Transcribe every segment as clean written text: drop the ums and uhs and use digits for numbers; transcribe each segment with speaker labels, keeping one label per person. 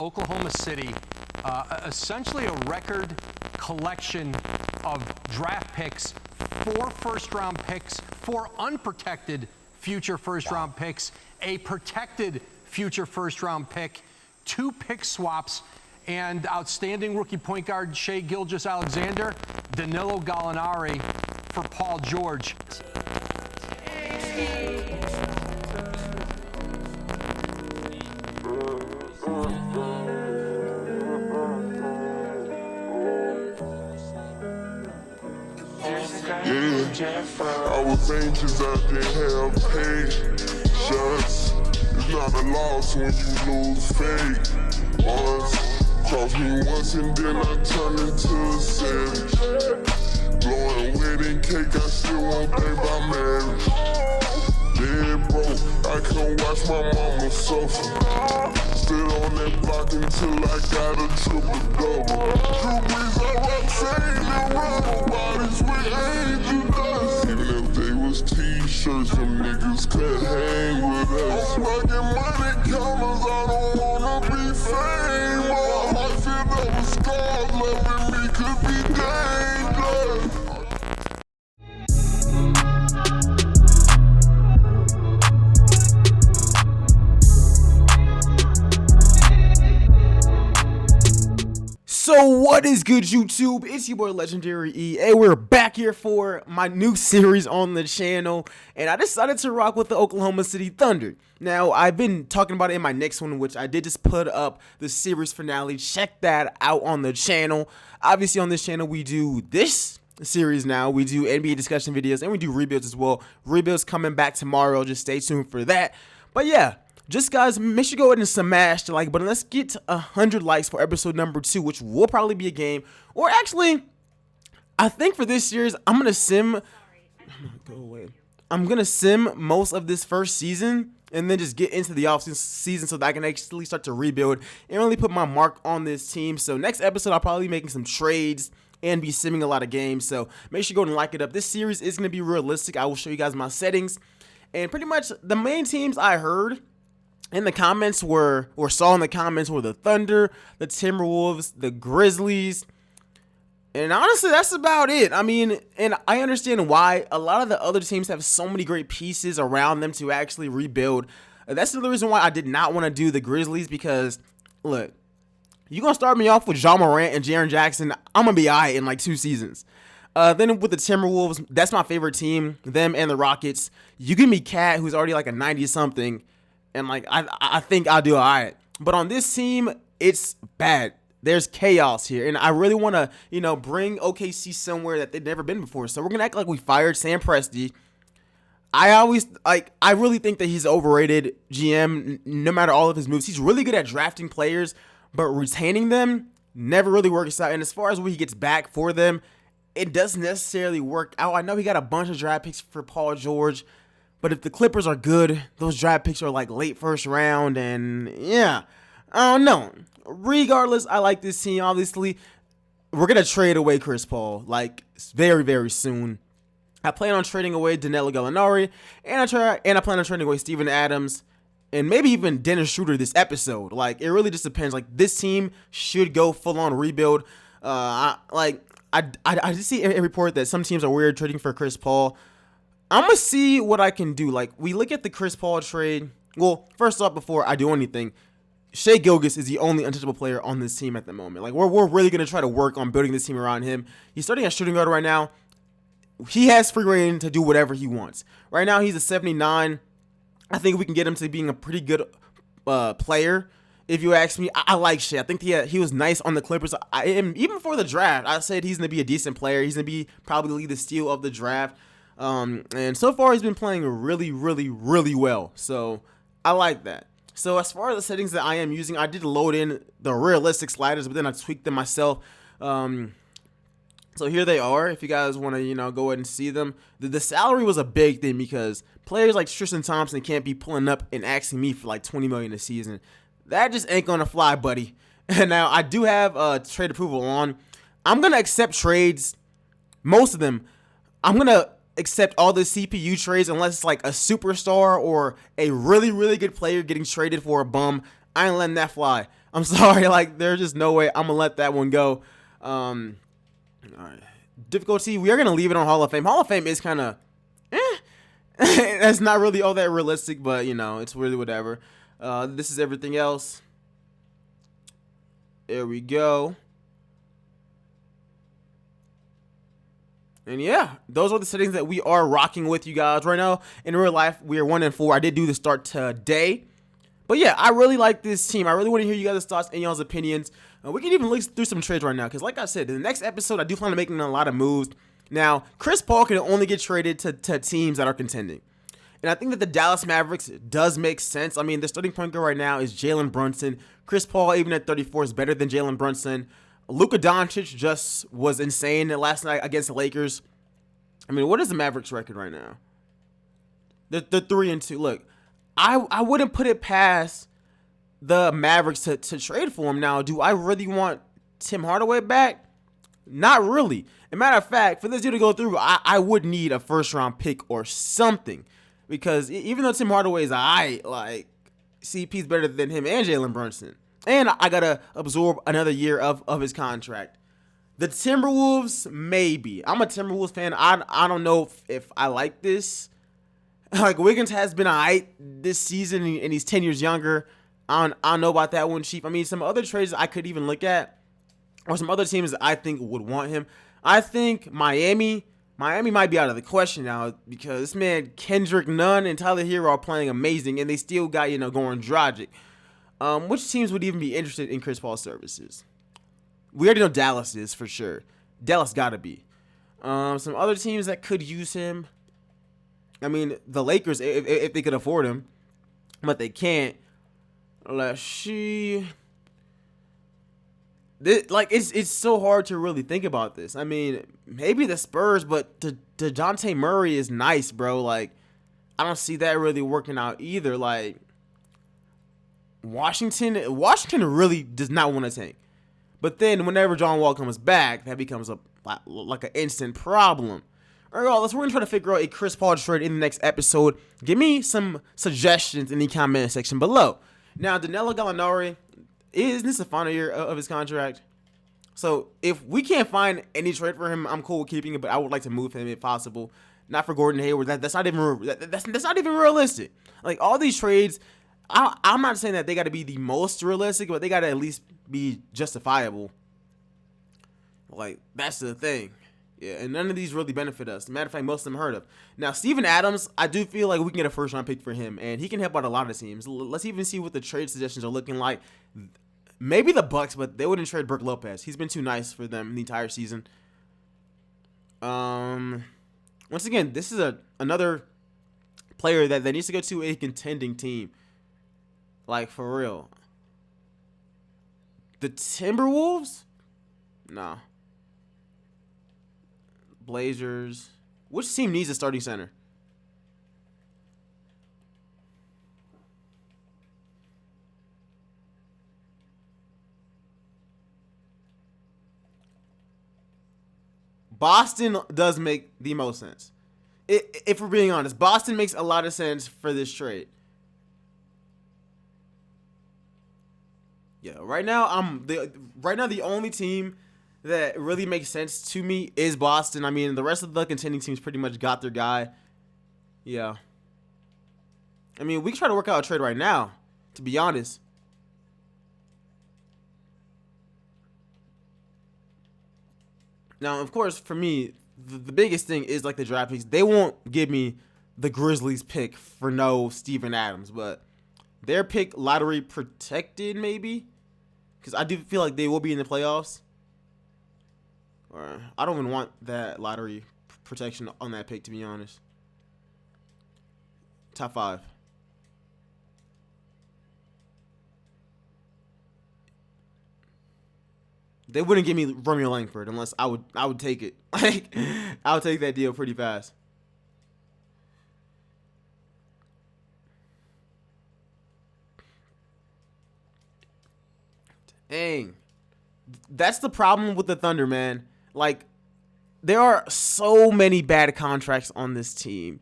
Speaker 1: Oklahoma City, essentially a record collection of draft picks, 4 first-round picks, 4 unprotected future first-round picks, a protected future first-round pick, 2 pick swaps, and outstanding rookie point guard Shai Gilgeous-Alexander, Danilo Gallinari for Paul George.
Speaker 2: I was anxious, I didn't have patience. It's not a loss when you lose faith. Once, cross me once and then I turn into a savage. Blowing wedding cake, I still won't think about marriage. Dead broke, I couldn't watch my mama suffer. Stood on that block until I got a triple-double. Drew Brees, I rock chain and rubber bodies with angel dust. Even if they was t-shirts, them niggas could hang with us. I'm smoking money counters, I don't wanna be famous. My heart filled up with scars, loving me could be dangerous.
Speaker 3: So what is good, YouTube? It's your boy LegendaryEA. We're back here for my new series on the channel, and I decided to rock with the Oklahoma City Thunder. Now, I've been talking about it in my next one, which I did just put up the series finale. Check that out on the channel. Obviously, on this channel, we do this series now. We do NBA discussion videos, and we do rebuilds as well. Rebuilds coming back tomorrow. Just stay tuned for that. But yeah. Just guys, make sure you go ahead and smash the like button. Let's get to 100 likes for episode number 2, which will probably be a game. Or actually, I think for this series, I'm gonna sim most of this first season and then just get into the off season so that I can actually start to rebuild and really put my mark on this team. So next episode, I'll probably be making some trades and be simming a lot of games. So make sure you go and like it up. This series is gonna be realistic. I will show you guys my settings. And pretty much the main teams I heard in the comments were the Thunder, the Timberwolves, the Grizzlies, and honestly, that's about it. I mean, and I understand why a lot of the other teams have so many great pieces around them to actually rebuild. That's another reason why I did not want to do the Grizzlies, because, look, you're going to start me off with Ja Morant and Jaren Jackson, I'm going to be all right in like 2 seasons. Then with the Timberwolves, that's my favorite team, them and the Rockets. You give me Cat, who's already like a 90-something, and like I think I'll do all right. But on this team, it's bad. There's chaos here, and I really want to, bring OKC somewhere that they've never been before. So we're gonna act like we fired Sam Presti. I really think that he's an overrated GM. No matter all of his moves, he's really good at drafting players, but retaining them never really works out. And as far as what he gets back for them, it doesn't necessarily work out. I know he got a bunch of draft picks for Paul George. But if the Clippers are good, those draft picks are like late first round, and yeah, I don't know. Regardless, I like this team. Obviously, we're going to trade away Chris Paul, like, very, very soon. I plan on trading away Danilo Gallinari, and I plan on trading away Steven Adams, and maybe even Dennis Schroeder this episode. Like, it really just depends. Like, this team should go full-on rebuild. I just see a report that some teams are weird trading for Chris Paul. I'm going to see what I can do. Like, we look at the Chris Paul trade. Well, first off, before I do anything, Shai Gilgeous is the only untouchable player on this team at the moment. Like, we're really going to try to work on building this team around him. He's starting at shooting guard right now. He has free reign to do whatever he wants. Right now, he's a 79. I think we can get him to being a pretty good player. If you ask me, I like Shai. I think he was nice on the Clippers. Even before the draft, I said he's going to be a decent player. He's going to be probably the steal of the draft. And so far he's been playing really, really, really well. So I like that. So as far as the settings that I am using, I did load in the realistic sliders, but then I tweaked them myself. So here they are. If you guys want to, go ahead and see them. The salary was a big thing because players like Tristan Thompson can't be pulling up and asking me for like $20 million a season. That just ain't gonna fly, buddy. And now I do have trade approval on. I'm gonna accept trades, most of them. I'm gonna accept all the CPU trades unless it's like a superstar or a really, really good player getting traded for a bum. I ain't letting that fly. I'm sorry. Like, there's just no way I'm gonna let that one go. All right. Difficulty. We are gonna leave it on Hall of Fame. Hall of Fame is kind of, that's not really all that realistic, but you know, it's really whatever. This is everything else. There we go. And yeah, those are the settings that we are rocking with, you guys. Right now, in real life, we are 1-4. I did do the start today. But yeah, I really like this team. I really want to hear you guys' thoughts and y'all's opinions. We can even look through some trades right now. Because like I said, in the next episode, I do plan on making a lot of moves. Now, Chris Paul can only get traded to teams that are contending. And I think that the Dallas Mavericks does make sense. I mean, the starting point guard right now is Jalen Brunson. Chris Paul, even at 34, is better than Jalen Brunson. Luka Doncic just was insane last night against the Lakers. I mean, what is the Mavericks record right now? They're 3-2. Look, I wouldn't put it past the Mavericks to trade for him. Now, do I really want Tim Hardaway back? Not really. As a matter of fact, for this deal to go through, I would need a first-round pick or something. Because even though Tim Hardaway is like, CP's better than him and Jalen Brunson. And I got to absorb another year of his contract. The Timberwolves, maybe. I'm a Timberwolves fan. I don't know if I like this. Like, Wiggins has been this season, and he's 10 years younger. I don't know about that one, Chief. I mean, some other trades I could even look at, or some other teams that I think would want him. I think Miami might be out of the question now because this man, Kendrick Nunn and Tyler Hero are playing amazing, and they still got, Goran Dragic. Which teams would even be interested in Chris Paul's services? We already know Dallas is for sure. Dallas gotta be. Some other teams that could use him. I mean, the Lakers, if they could afford him, but they can't. Let's see. It's so hard to really think about this. I mean, maybe the Spurs, but DeJounte Murray is nice, bro. Like, I don't see that really working out either. Like, Washington really does not want to tank. But then whenever John Wall comes back, that becomes like an instant problem. Regardless, we're going to try to figure out a Chris Paul trade in the next episode. Give me some suggestions in the comment section below. Now, Danilo Gallinari, isn't this the final year of his contract? So if we can't find any trade for him, I'm cool with keeping it, but I would like to move him if possible. Not for Gordon Hayward. That's not even realistic. Like, all these trades, I'm not saying that they got to be the most realistic, but they got to at least be justifiable. Like, that's the thing. Yeah, and none of these really benefit us. Matter of fact, most of them heard of. Now, Steven Adams, I do feel like we can get a first-round pick for him, and he can help out a lot of teams. Let's even see what the trade suggestions are looking like. Maybe the Bucks, but they wouldn't trade Brook Lopez. He's been too nice for them the entire season. Once again, this is another player that needs to go to a contending team. Like, for real. The Timberwolves? Nah. Blazers. Which team needs a starting center? Boston does make the most sense. If we're being honest, Boston makes a lot of sense for this trade. Yeah, right now the only team that really makes sense to me is Boston. I mean, the rest of the contending teams pretty much got their guy. Yeah. I mean, we can try to work out a trade right now, to be honest. Now, of course, for me, the biggest thing is like the draft picks. They won't give me the Grizzlies pick for no Steven Adams, but their pick lottery protected maybe, because I do feel like they will be in the playoffs. Or I don't even want that lottery protection on that pick, to be honest. Top 5. They wouldn't give me Romeo Langford unless I would take it. Like, I would take that deal pretty fast. Dang. That's the problem with the Thunder, man. Like, there are so many bad contracts on this team.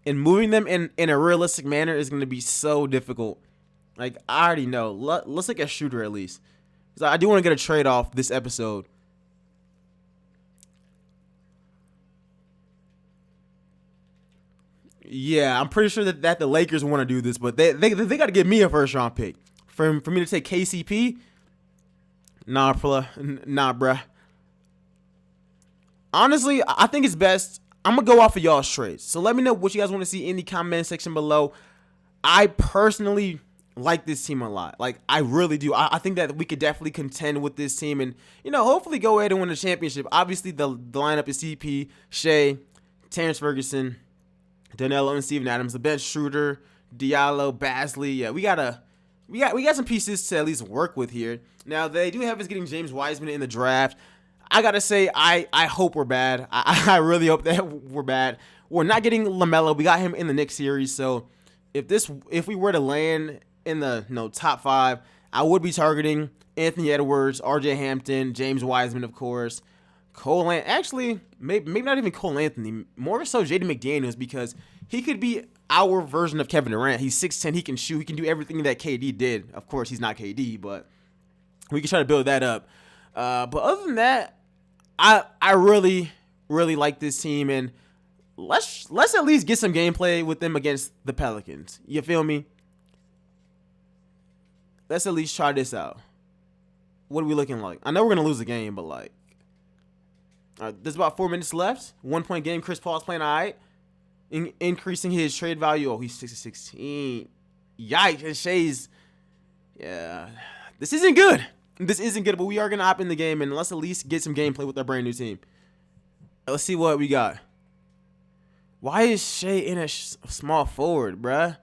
Speaker 3: And moving them in a realistic manner is going to be so difficult. Like, I already know. Let's take a shooter at least. So I do want to get a trade off this episode. Yeah, I'm pretty sure that the Lakers want to do this, but they got to give me a first round pick. For me to take KCP, nah, bruh. Honestly, I think it's best. I'm going to go off of y'all's trades. So let me know what you guys want to see in the comment section below. I personally like this team a lot. Like, I really do. I think that we could definitely contend with this team and, hopefully go ahead and win the championship. Obviously, the lineup is CP, Shai, Terrence Ferguson, Danilo, and Steven Adams. The bench, Schroeder, Diallo, Basley. Yeah, we got some pieces to at least work with here. Now, they do have us getting James Wiseman in the draft. I got to say, I hope we're bad. I really hope that we're bad. We're not getting LaMelo. We got him in the Knicks series, so if we were to land in the top 5, I would be targeting Anthony Edwards, RJ Hampton, James Wiseman, of course, actually maybe not even Cole Anthony, more so Jaden McDaniels, because he could be our version of Kevin Durant. He's 6'10", he can shoot, he can do everything that KD did. Of course, he's not KD, but we can try to build that up. But other than that, I really like this team, and let's at least get some gameplay with them against the Pelicans. You feel me? Let's at least try this out. What are we looking like? I know we're gonna lose the game, but like, there's about 4 minutes left. 1 point game. Chris Paul's playing all right, increasing his trade value. Oh, he's 6-16. Yikes! And Shai's, yeah, this isn't good. This isn't good, but we are going to hop in the game, and let's at least get some gameplay with our brand new team. Let's see what we got. Why is Shai in a small forward, bruh?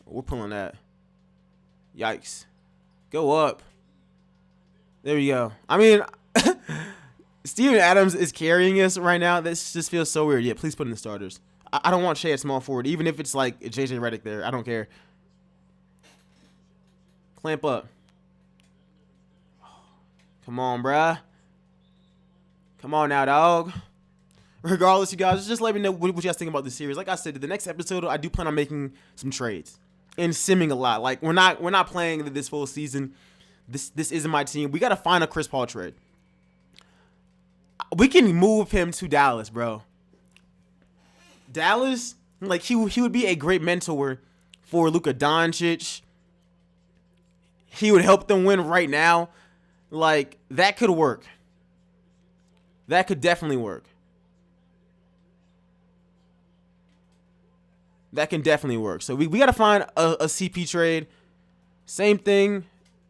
Speaker 3: We're pulling that. Yikes. Go up. There we go. I mean, Steven Adams is carrying us right now. This just feels so weird. Yeah, please put in the starters. I don't want Shai at small forward, even if it's like JJ Redick there. I don't care. Clamp up. Come on, bruh. Come on now, dog. Regardless, you guys, just let me know what you guys think about this series. Like I said, the next episode, I do plan on making some trades and simming a lot. Like, we're not playing this full season. This isn't my team. We got to find a Chris Paul trade. We can move him to Dallas, bro. Dallas, like, he would be a great mentor for Luka Doncic. He would help them win right now. Like, that could work. That could definitely work. That can definitely work. So we got to find a CP trade. Same thing.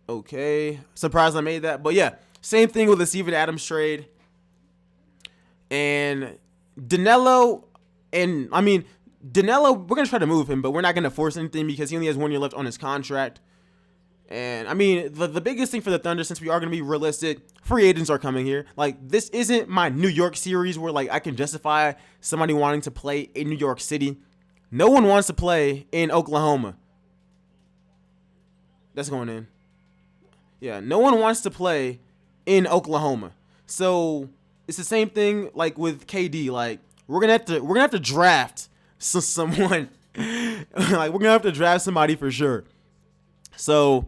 Speaker 3: Okay. Surprised I made that. But yeah, same thing with the Steven Adams trade. And Danilo, Danilo, we're going to try to move him, but we're not going to force anything because he only has 1 year left on his contract. And, I mean, the biggest thing for the Thunder, since we are going to be realistic, free agents are coming here. Like, this isn't my New York series where, like, I can justify somebody wanting to play in New York City. No one wants to play in Oklahoma. That's going in. Yeah, no one wants to play in Oklahoma. So, it's the same thing, like, with KD. Like, we're gonna have to draft someone. Like, we're going to have to draft somebody for sure. So,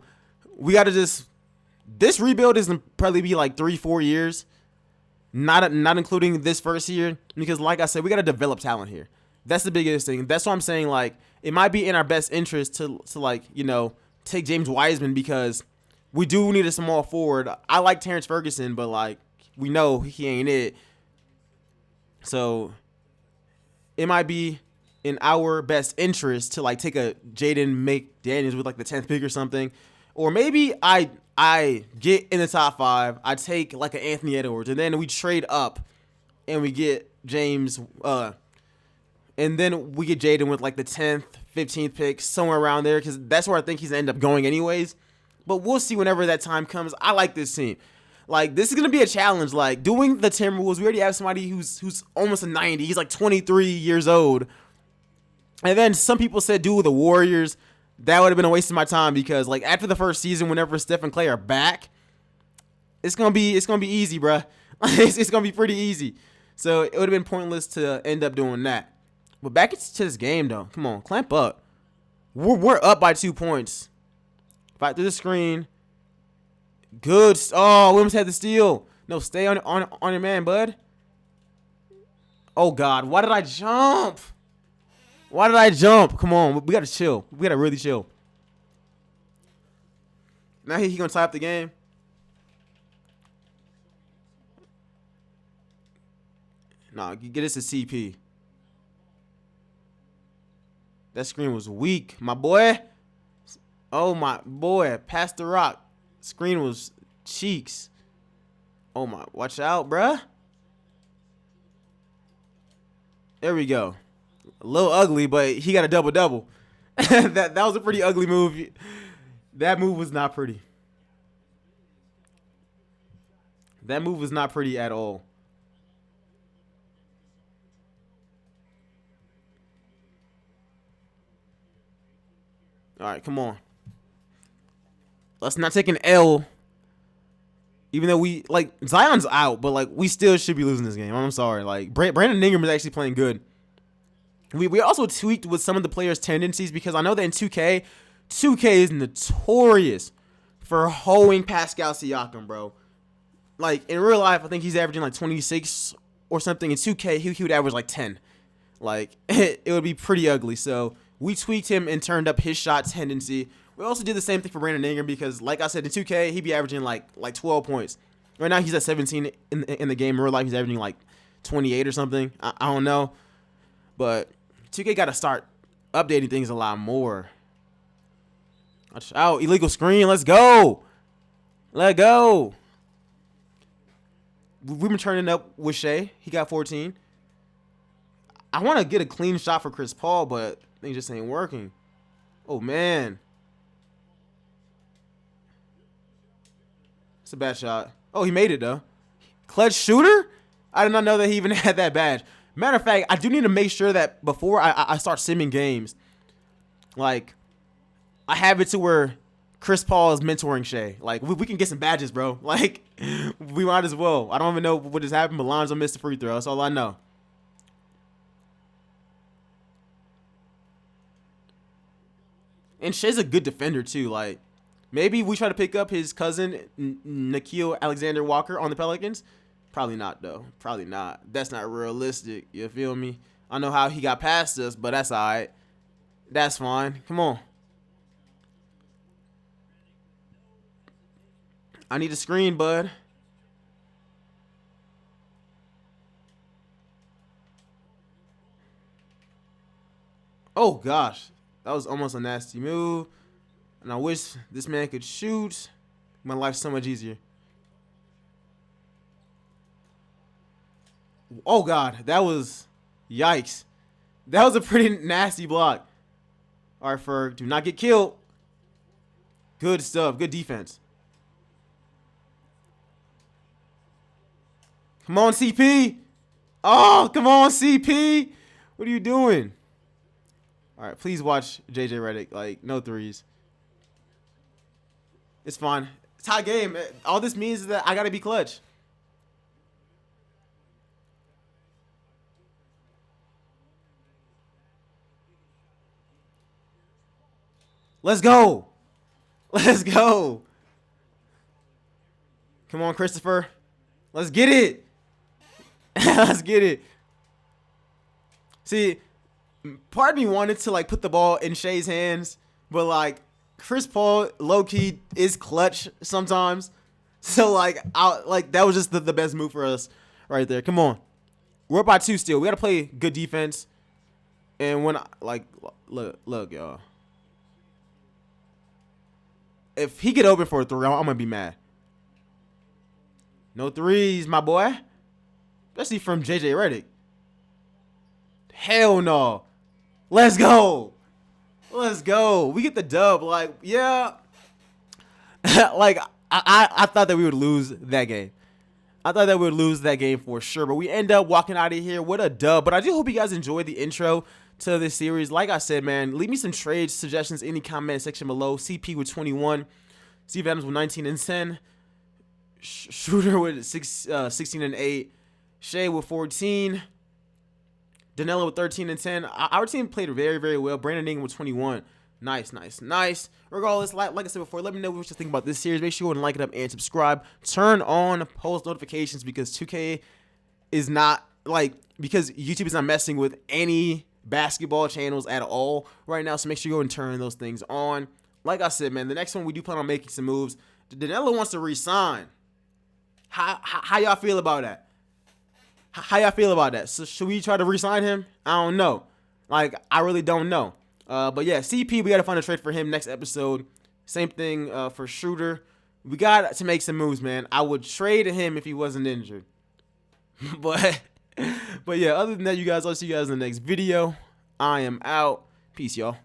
Speaker 3: we got to this rebuild is probably be like 3-4 years, not including this first year, because like I said, we got to develop talent here. That's the biggest thing. That's what I'm saying. Like, it might be in our best interest to like, take James Wiseman, because we do need a small forward. I like Terrence Ferguson, but like, we know he ain't it. So it might be in our best interest to like take a Jaden McDaniels with like the 10th pick or something. Or maybe I get in the top 5, I take like an Anthony Edwards, and then we trade up and we get James, and then we get Jaden with like the 10th, 15th pick, somewhere around there, because that's where I think he's going to end up going anyways. But we'll see whenever that time comes. I like this team. Like, this is going to be a challenge. Like, doing the Timberwolves, we already have somebody who's almost a 90. He's like 23 years old. And then some people said do the Warriors. That would have been a waste of my time, because like after the first season, whenever Steph and Clay are back, it's gonna be easy, bruh. It's gonna be pretty easy. So it would have been pointless to end up doing that. But back into this game, though. Come on, clamp up. We're up by 2 points. Fight through the screen. Good. Oh, Williams had the steal. No, stay on your man, bud. Oh, God. Why did I jump? Why did I jump? Come on. We got to chill. We got to really chill. Now he going to tie up the game. Nah, get this to CP. That screen was weak, my boy. Oh, my boy. Pass the rock. Screen was cheeks. Oh, my. Watch out, bruh. There we go. A little ugly, but he got a double-double. that was a pretty ugly move. That move was not pretty. That move was not pretty at all. All right, come on. Let's not take an L. Even though we, like, Zion's out, but, like, we still should be losing this game. I'm sorry. Like, Brandon Ingram is actually playing good. We also tweaked with some of the players' tendencies because I know that in 2K is notorious for hoeing Pascal Siakam, bro. Like, in real life, I think he's averaging, like, 26 or something. In 2K, he would average, like, 10. Like, it would be pretty ugly. So, we tweaked him and turned up his shot tendency. We also did the same thing for Brandon Ingram because, like I said, in 2K, he'd be averaging, like 12 points. Right now, he's at 17 in the game. In real life, he's averaging, like, 28 or something. I don't know. But 2K got to start updating things a lot more. Watch out. Illegal screen. Let's go. Let go. We've been turning up with Shai. He got 14. I want to get a clean shot for Chris Paul, but things just ain't working. Oh, man. It's a bad shot. Oh, he made it, though. Clutch shooter? I did not know that he even had that badge. Matter of fact, I do need to make sure that before I start simming games, like, I have it to where Chris Paul is mentoring Shai. Like, we can get some badges, bro. Like, we might as well. I don't even know what just happened, but Lonzo missed the free throw. That's all I know. And Shai's a good defender, too. Like, maybe we try to pick up his cousin, Gilgeous-Alexander Walker, on the Pelicans. Probably not, though. Probably not. That's not realistic. You feel me? I know how he got past us, but that's all right. That's fine. Come on. I need a screen, bud. Oh, gosh. That was almost a nasty move. And I wish this man could shoot. My life's so much easier. Oh, God. That was... Yikes. That was a pretty nasty block. All right, Ferg. Do not get killed. Good stuff. Good defense. Come on, CP. Oh, come on, CP. What are you doing? All right, please watch JJ Redick. Like, no threes. It's fine. Tie game. All this means is that I got to be clutch. Let's go. Let's go. Come on, Christopher. Let's get it. Let's get it. See, part of me wanted to, like, put the ball in Shai's hands, but, like, Chris Paul low-key is clutch sometimes. So, like, that was just the best move for us right there. Come on. We're up by 2 still. We got to play good defense. And when, look, y'all. If he get open for a 3, I'm going to be mad. No threes, my boy. Especially from JJ Redick. Hell no. Let's go. Let's go. We get the dub. Like, yeah. Like, I thought that we would lose that game. I thought that we would lose that game for sure. But we end up walking out of here with a dub. But I do hope you guys enjoyed the intro to this series. Like I said, man, leave me some trade suggestions in the comment section below. CP with 21. Steve Adams with 19 and 10. Shooter with 16 and 8. Shai with 14. Danilo with 13 and 10. Our team played very, very well. Brandon Ingram with 21. Nice. Regardless, like I said before, let me know what you think about this series. Make sure you go and like it up and subscribe. Turn on post notifications because 2K is not because YouTube is not messing with any basketball channels at all right now. So make sure you go and turn those things on. Like I said, man, the next one we do plan on making some moves. Danilo wants to resign. How y'all feel about that? How y'all feel about that? So should we try to resign him? I don't know. I really don't know. But yeah, CP, we got to find a trade for him next episode. Same thing for Schroeder. We got to make some moves, man. I would trade him if he wasn't injured. but yeah, other than that, you guys, I'll see you guys in the next video. I am out. Peace, y'all.